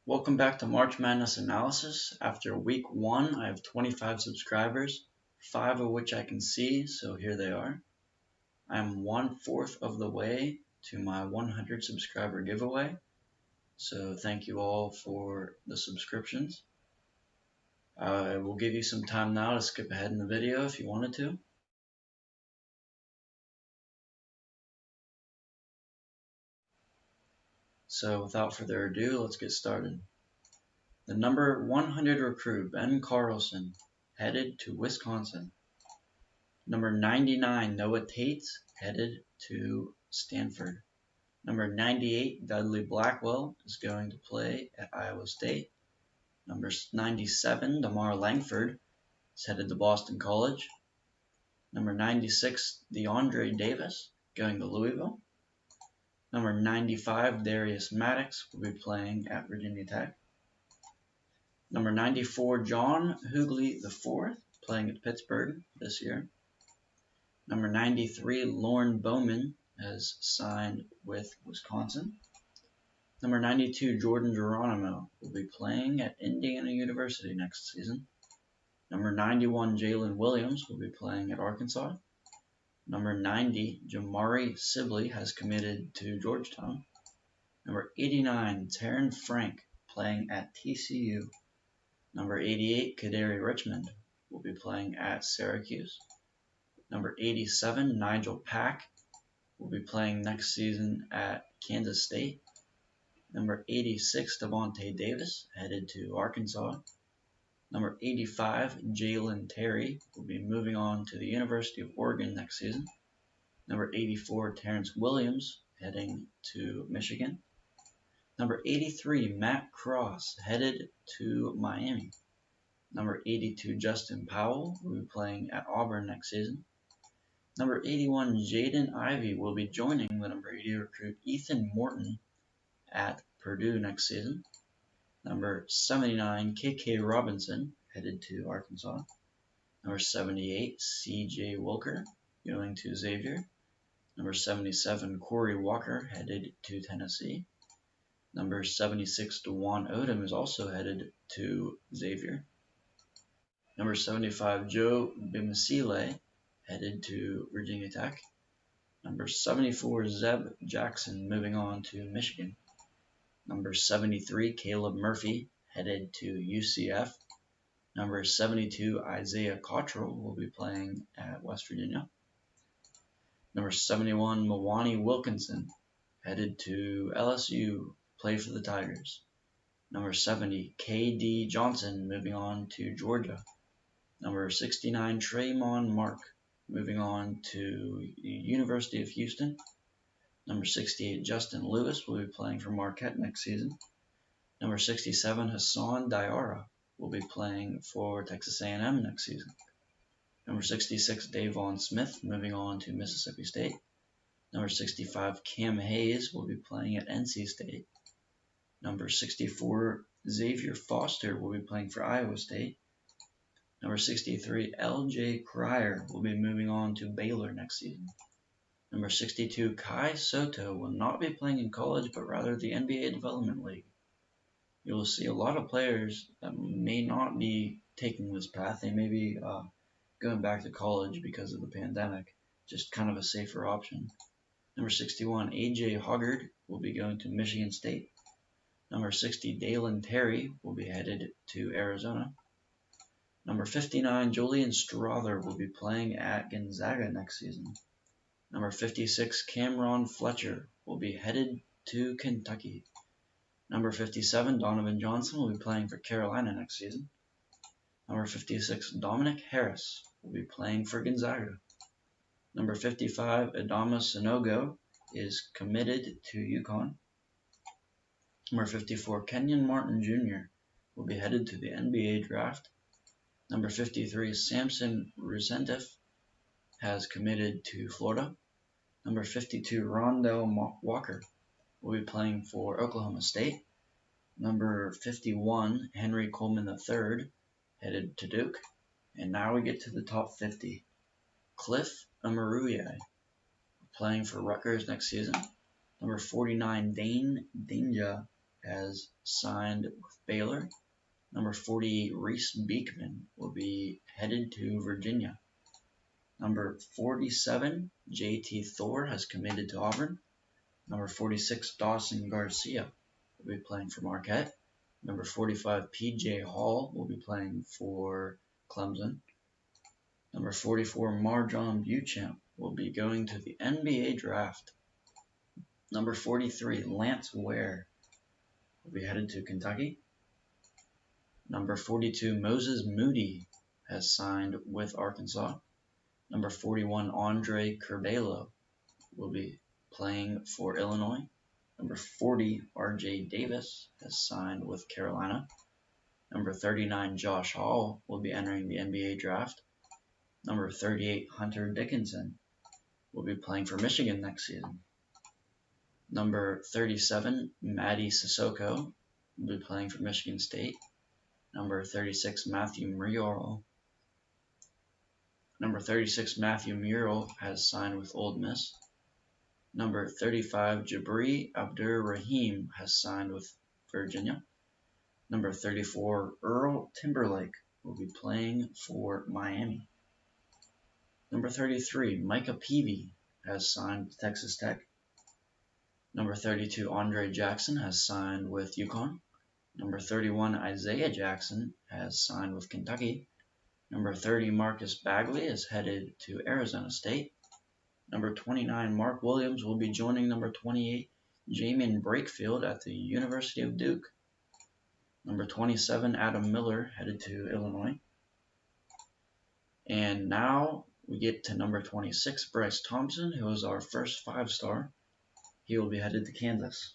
Welcome back to March Madness Analysis. After week 1, I have 25 subscribers, 5 of which I can see, so here they are. I am 1/4 of the way to my 100 subscriber giveaway, so thank you all for the subscriptions. I will give you some time now to skip ahead in the video if you wanted to. So without further ado, let's get started. The number 100 recruit, Ben Carlson, headed to Wisconsin. Number 99, Noah Tate, headed to Stanford. Number 98, Dudley Blackwell, is going to play at Iowa State. Number 97, Damar Langford, is headed to Boston College. Number 96, DeAndre Davis, going to Louisville. Number 95, Darius Maddox, will be playing at Virginia Tech. Number 94, John Hughley IV, playing at Pittsburgh this year. Number 93, Lauren Bowman, has signed with Wisconsin. Number 92, Jordan Geronimo, will be playing at Indiana University next season. Number 91, Jalen Williams, will be playing at Arkansas. Number 90, Jamari Sibley, has committed to Georgetown. Number 89, Taryn Frank, playing at TCU. Number 88, Kaderi Richmond, will be playing at Syracuse. Number 87, Nigel Pack, will be playing next season at Kansas State. Number 86, Devontae Davis, headed to Arkansas. Number 85, Jalen Terry, will be moving on to the University of Oregon next season. Number 84, Terrence Williams, heading to Michigan. Number 83, Matt Cross, headed to Miami. Number 82, Justin Powell, will be playing at Auburn next season. Number 81, Jaden Ivey, will be joining the number 80 recruit Ethan Morton at Purdue next season. Number 79, KK Robinson, headed to Arkansas. Number 78, CJ Wilker, going to Xavier. Number 77, Corey Walker, headed to Tennessee. Number 76, DeJuan Odom, is also headed to Xavier. Number 75, Joe Bimasile, headed to Virginia Tech. Number 74, Zeb Jackson, moving on to Michigan. Number 73, Caleb Murphy, headed to UCF. Number 72, Isaiah Cottrell, will be playing at West Virginia. Number 71, Mwani Wilkinson, headed to LSU, play for the Tigers. Number 70, KD Johnson, moving on to Georgia. Number 69, Tremon Mark, moving on to University of Houston. Number 68, Justin Lewis, will be playing for Marquette next season. Number 67, Hassan Diarra, will be playing for Texas A&M next season. Number 66, Davon Smith, moving on to Mississippi State. Number 65, Cam Hayes, will be playing at NC State. Number 64, Xavier Foster, will be playing for Iowa State. Number 63, LJ Cryer, will be moving on to Baylor next season. Number 62, Kai Soto, will not be playing in college, but rather the NBA Development League. You will see a lot of players that may not be taking this path. They may be going back to college because of the pandemic, just kind of a safer option. Number 61, AJ Hoggard, will be going to Michigan State. Number 60, Dalen Terry, will be headed to Arizona. Number 59, Julian Strother, will be playing at Gonzaga next season. Number 56, Cameron Fletcher, will be headed to Kentucky. Number 57, Donovan Johnson, will be playing for Carolina next season. Number 56, Dominic Harris, will be playing for Gonzaga. Number 55, Adama Sanogo, is committed to UConn. Number 54, Kenyon Martin Jr., will be headed to the NBA draft. Number 53, Samson Rusentif, has committed to Florida. Number 52, Rondell Walker, will be playing for Oklahoma State. Number 51, Henry Coleman III, headed to Duke. And now we get to the top 50. Cliff Omoruyi, playing for Rutgers next season. Number 49, Dane Danger, has signed with Baylor. Number 48, Reese Beekman, will be headed to Virginia. Number 47, J.T. Thor, has committed to Auburn. Number 46, Dawson Garcia, will be playing for Marquette. Number 45, P.J. Hall, will be playing for Clemson. Number 44, Marjon Beauchamp, will be going to the NBA draft. Number 43, Lance Ware, will be headed to Kentucky. Number 42, Moses Moody, has signed with Arkansas. Number 41, Andre Curbelo, will be playing for Illinois. Number 40, R.J. Davis, has signed with Carolina. Number 39, Josh Hall, will be entering the NBA draft. Number 38, Hunter Dickinson, will be playing for Michigan next season. Number 37, Mady Sissoko, will be playing for Michigan State. Number 36, Matthew Muriel. Number 36, Matthew Muriel, has signed with Ole Miss. Number 35, Jabri Abdur-Rahim, has signed with Virginia. Number 34, Earl Timberlake, will be playing for Miami. Number 33, Micah Peavy, has signed with Texas Tech. Number 32, Andre Jackson, has signed with UConn. Number 31, Isaiah Jackson, has signed with Kentucky. Number 30, Marcus Bagley, is headed to Arizona State. Number 29, Mark Williams, will be joining number 28, Jamin Brakefield, at the University of Duke. Number 27, Adam Miller, headed to Illinois. And now we get to number 26, Bryce Thompson, who is our first 5-star. He will be headed to Kansas.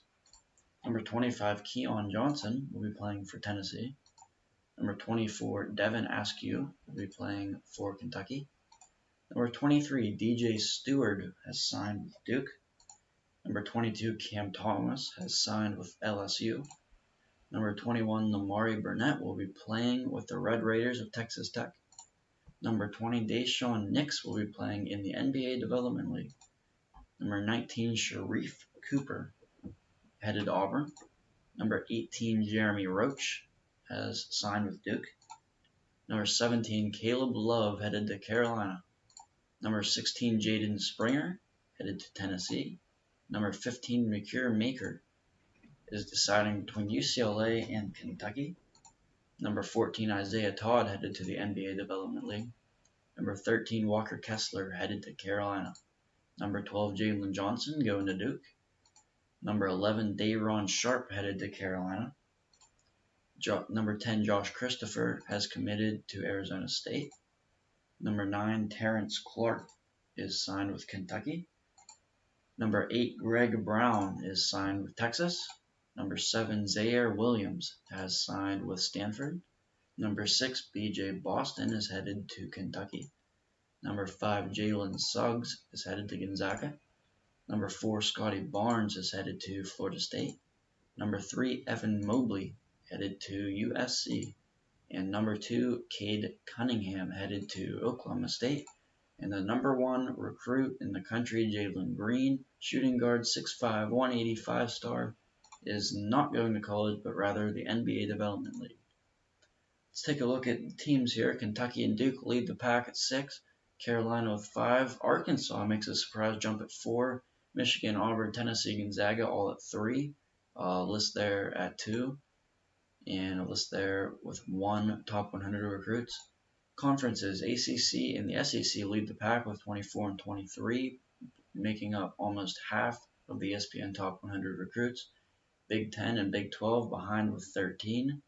Number 25, Keon Johnson, will be playing for Tennessee. Number 24, Devin Askew, will be playing for Kentucky. Number 23, DJ Stewart, has signed with Duke. Number 22, Cam Thomas, has signed with LSU. Number 21, Lamari Burnett, will be playing with the Red Raiders of Texas Tech. Number 20, Deshaun Nix, will be playing in the NBA Development League. Number 19, Sharif Cooper, headed to Auburn. Number 18, Jeremy Roach, has signed with Duke. Number 17, Caleb Love, headed to Carolina. Number 16, Jaden Springer, headed to Tennessee. Number 15, Makir Maker, is deciding between UCLA and Kentucky. Number 14, Isaiah Todd, headed to the NBA Development League. Number 13, Walker Kessler, headed to Carolina. Number 12, Jalen Johnson, going to Duke. Number 11, Day'Ron Sharp, headed to Carolina. Number 10, Josh Christopher, has committed to Arizona State. Number 9, Terrence Clark, is signed with Kentucky. Number 8, Greg Brown, is signed with Texas. Number 7, Zaire Williams, has signed with Stanford. Number 6, B.J. Boston, is headed to Kentucky. Number 5, Jalen Suggs, is headed to Gonzaga. Number 4, Scotty Barnes, is headed to Florida State. Number 3, Evan Mobley, headed to USC. And number 2, Cade Cunningham, headed to Oklahoma State. And the number 1 recruit in the country, Jalen Green, shooting guard, 6'5", 185-star, is not going to college, but rather the NBA Development League. Let's take a look at the teams here. Kentucky and Duke lead the pack at 6. Carolina with 5. Arkansas makes a surprise jump at 4. Michigan, Auburn, Tennessee, Gonzaga all at 3. List there at 2. And a list there with 1 top 100 recruits. Conferences, ACC and the SEC lead the pack with 24 and 23, making up almost half of the ESPN top 100 recruits. Big 10 and Big 12 behind with 13.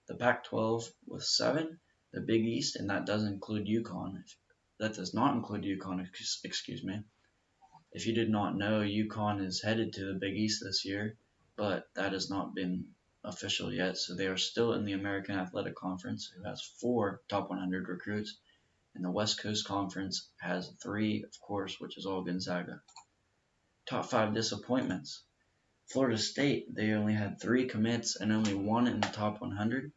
The Pac-12 with 7. The Big East, and that does include UConn. That does not include UConn, excuse me. If you did not know, UConn is headed to the Big East this year, but that has not been official yet, so they are still in the American Athletic Conference, who has 4 top 100 recruits, and the West Coast Conference has 3, of course, which is all Gonzaga. Top 5 disappointments. Florida State, they only had 3 commits and only 1 in the top 100.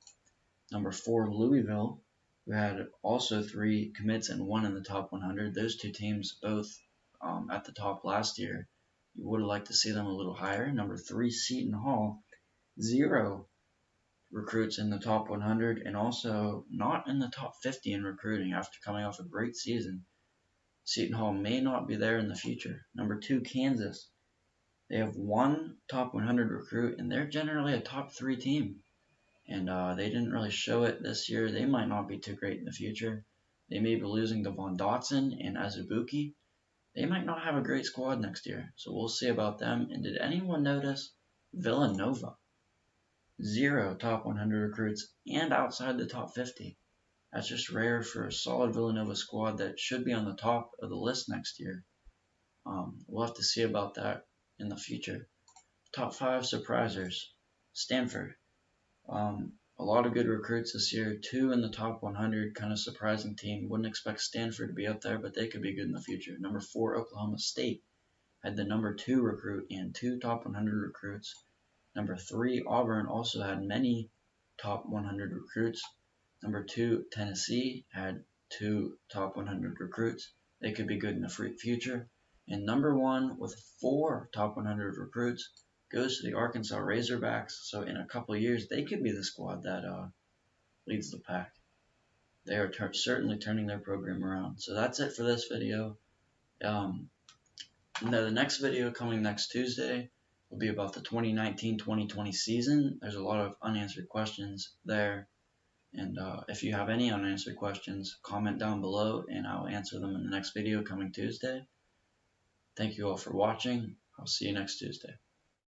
Number 4, Louisville, who had also 3 commits and 1 in the top 100. Those 2 teams both at the top last year. You would have liked to see them a little higher. Number 3, Seton Hall, 0 recruits in the top 100, and also not in the top 50 in recruiting after coming off a great season. Seton Hall may not be there in the future. Number 2, Kansas. They have 1 top 100 recruit, and they're generally a top 3 team. And they didn't really show it this year. They might not be too great in the future. They may be losing Devon Dotson and Azubuike. They might not have a great squad next year, so we'll see about them. And did anyone notice Villanova? 0 top 100 recruits and outside the top 50. That's just rare for a solid Villanova squad that should be on the top of the list next year. We'll have to see about that in the future. Top 5 surprisers. Stanford. A lot of good recruits this year. 2 in the top 100, kind of surprising team. Wouldn't expect Stanford to be up there, but they could be good in the future. Number 4, Oklahoma State. Had the number 2 recruit and 2 top 100 recruits. Number 3, Auburn also had many top 100 recruits. Number 2, Tennessee had 2 top 100 recruits. They could be good in the future. And number 1 with 4 top 100 recruits goes to the Arkansas Razorbacks. So in a couple of years, they could be the squad that leads the pack. They are certainly turning their program around. So that's it for this video. The next video coming next Tuesday will be about the 2019-2020 season. There's a lot of unanswered questions there. And if you have any unanswered questions, comment down below and I'll answer them in the next video coming Tuesday. Thank you all for watching. I'll see you next Tuesday.